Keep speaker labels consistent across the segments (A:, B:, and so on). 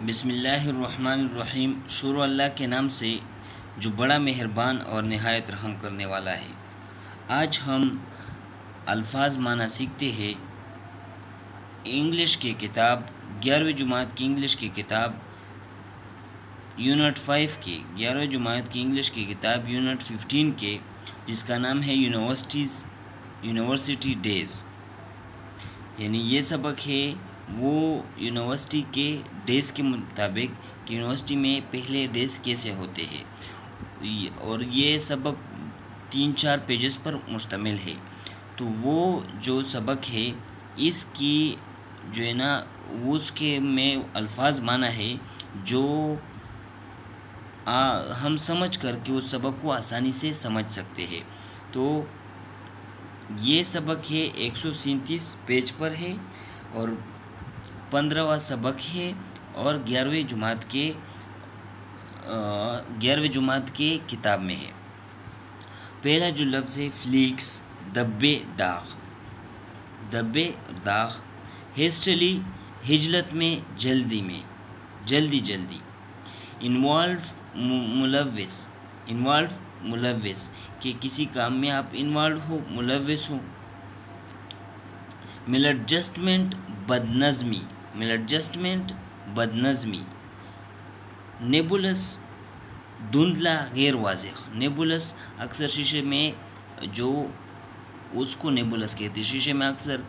A: बिस्मिल्लाहिर्रहमानिर्रहीम। शुरू अल्लाह के नाम से जो बड़ा मेहरबान और नहायत रहम करने वाला है। आज हम अल्फाज माना सीखते हैं इंग्लिश की किताब 11वीं जमात की इंग्लिश की किताब यूनिट 5 की 11वीं जमात की इंग्लिश की किताब यूनिट 15 के, जिसका नाम है यूनिवर्सिटी डेज़। यानी ये सबक है वो यूनिवर्सिटी के डेज़ के मुताबिक कि यूनिवर्सिटी में पहले डेज़ कैसे होते हैं, और ये सबक 3-4 पेजेस पर मुश्तमिल है। तो वो जो सबक है इसकी जो है ना उसके में अल्फाज माना है जो हम समझ करके उस सबक को आसानी से समझ सकते हैं। तो ये सबक है 137 पेज पर है और 15वां सबक है और 11वीं जुमात के किताब में है। पहला जो लफ्ज़ है फ्लीक्स, दब्बे दाग। हेस्टली, हिजलत में, जल्दी। इन्वॉल्व, मुलव्विस कि किसी काम में आप इन्वॉल्व हो, मुलव्विस हो। मिलएडजस्टमेंट, बदनज़मी। नेबुलस, धुंधला, गैर वाज़ेह। नेबुलस अक्सर शीशे में जो उसको नेबुलस कहते हैं। शीशे में अक्सर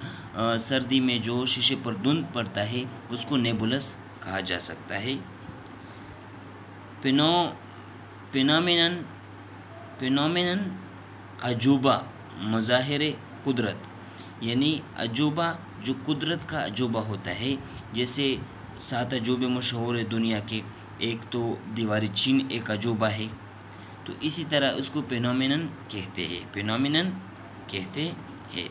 A: सर्दी में जो शीशे पर धुंध पड़ता है उसको नेबुलस कहा जा सकता है। फिनोमेनन, अजूबा, मज़ाहिर कुदरत। यानी अजूबा जो कुदरत का अजूबा होता है, जैसे 7 अजूबे मशहूर है दुनिया के, एक तो दीवारी चीन एक अजूबा है, तो इसी तरह उसको फिनोमेनन कहते हैं।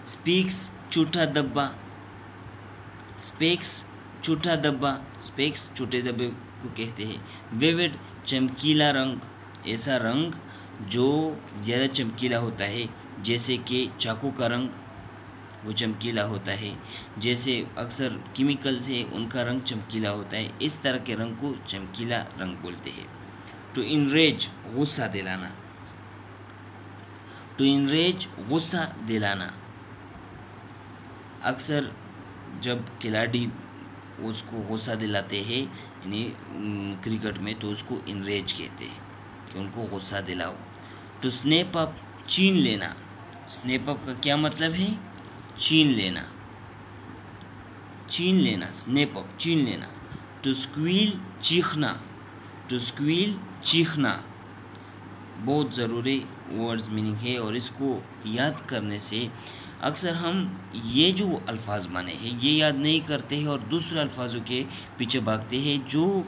A: स्पीक्स, झूठा डब्बा, स्पेक्स छोटे डब्बे को कहते हैं। विविड, चमकीला रंग, ऐसा रंग जो ज़्यादा चमकीला होता है, जैसे कि चाकू का रंग वो चमकीला होता है, जैसे अक्सर केमिकल से उनका रंग चमकीला होता है, इस तरह के रंग को चमकीला रंग बोलते हैं। टू इनरेज, गुस्सा दिलाना। अक्सर जब खिलाड़ी उसको गुस्सा दिलाते हैं यानी क्रिकेट में, तो उसको इनरेज कहते हैं कि उनको गुस्सा दिलाओ। टू स्नैप अप, छीन लेना। स्नैप अप का क्या मतलब है? छीन लेना, स्नैप अप, छीन लेना। टू स्क्वील, चीखना। बहुत ज़रूरी वर्ड्स मीनिंग है, और इसको याद करने से अक्सर हम ये जो अल्फाज माने हैं ये याद नहीं करते हैं और दूसरे अल्फाजों के पीछे भागते हैं। जो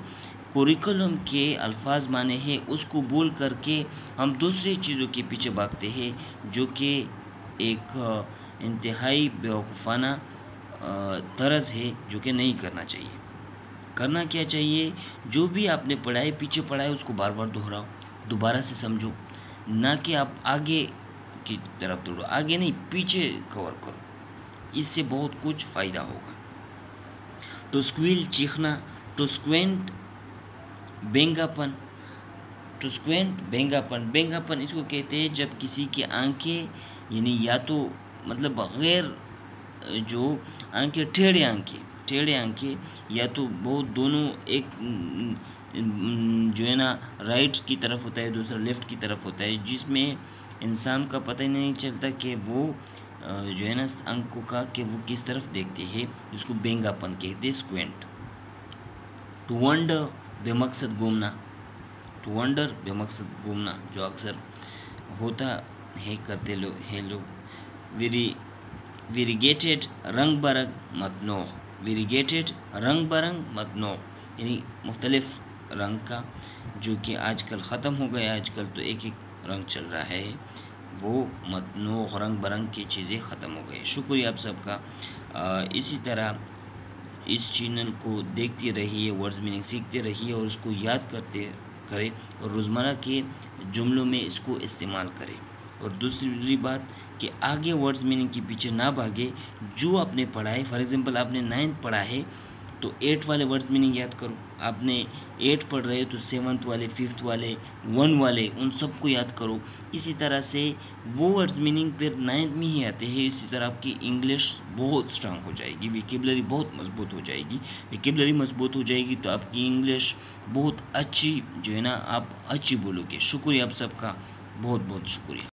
A: कुरिकुलम के अल्फाज माने हैं उसको बोल करके हम दूसरी चीज़ों के पीछे भागते हैं, जो कि एक इंतहाई बेवकूफ़ाना तर्ज है, जो कि नहीं करना चाहिए। करना क्या चाहिए? जो भी आपने पढ़ाई पीछे पढ़ा है उसको बार बार दोहराओ, दोबारा से समझो, ना कि आप आगे की तरफ दौड़ो। आगे नहीं, पीछे कवर करो, इससे बहुत कुछ फ़ायदा होगा। टू स्क्वील, चीखना। टू स्क्वेंट, बेंगापन इसको कहते हैं जब किसी की आंखें यानी या तो मतलब बगैर जो आंखें टेढ़े आंखें या तो बहुत दोनों, एक जो है ना राइट की तरफ होता है, दूसरा लेफ़्ट की तरफ होता है, जिसमें इंसान का पता ही नहीं चलता कि वो जो है ना आंखों का कि वो किस तरफ देखते हैं, जिसको बेंगापन कहते हैं, स्क्वेंट। टू वंडर, बेमकसद घूमना, जो अक्सर होता है, करते लोग। वेरीगेटेड, रंग बरंग मतनों, यानी मुख्तलिफ रंग का, जो कि आजकल ख़त्म हो गया। आजकल तो एक रंग चल रहा है, वो मतनों रंग बरंग की चीज़ें ख़त्म हो गई। शुक्रिया आप सबका। इसी तरह इस चैनल को देखते रहिए, वर्ड्स मीनिंग सीखते रहिए और उसको याद करें और रोज़मर्रा के जुमलों में इसको इस्तेमाल करें। और दूसरी बात कि आगे वर्ड्स मीनिंग के पीछे ना भागे। जो आपने पढ़ा है, फॉर एग्ज़ाम्पल आपने 9th पढ़ा है तो 8 वाले वर्ड्स मीनिंग याद करो। आपने 8 पढ़ रहे हो तो 7th वाले, 5th वाले, 1 वाले, उन सबको याद करो। इसी तरह से वो वर्ड्स मीनिंग फिर 9th में ही आते हैं। इसी तरह आपकी इंग्लिश बहुत स्ट्रांग हो जाएगी, वोकैबुलरी बहुत मजबूत हो जाएगी। वोकैबुलरी मजबूत हो जाएगी तो आपकी इंग्लिश बहुत अच्छी जो है ना, आप अच्छी बोलोगे। शुक्रिया आप सबका, बहुत बहुत शुक्रिया।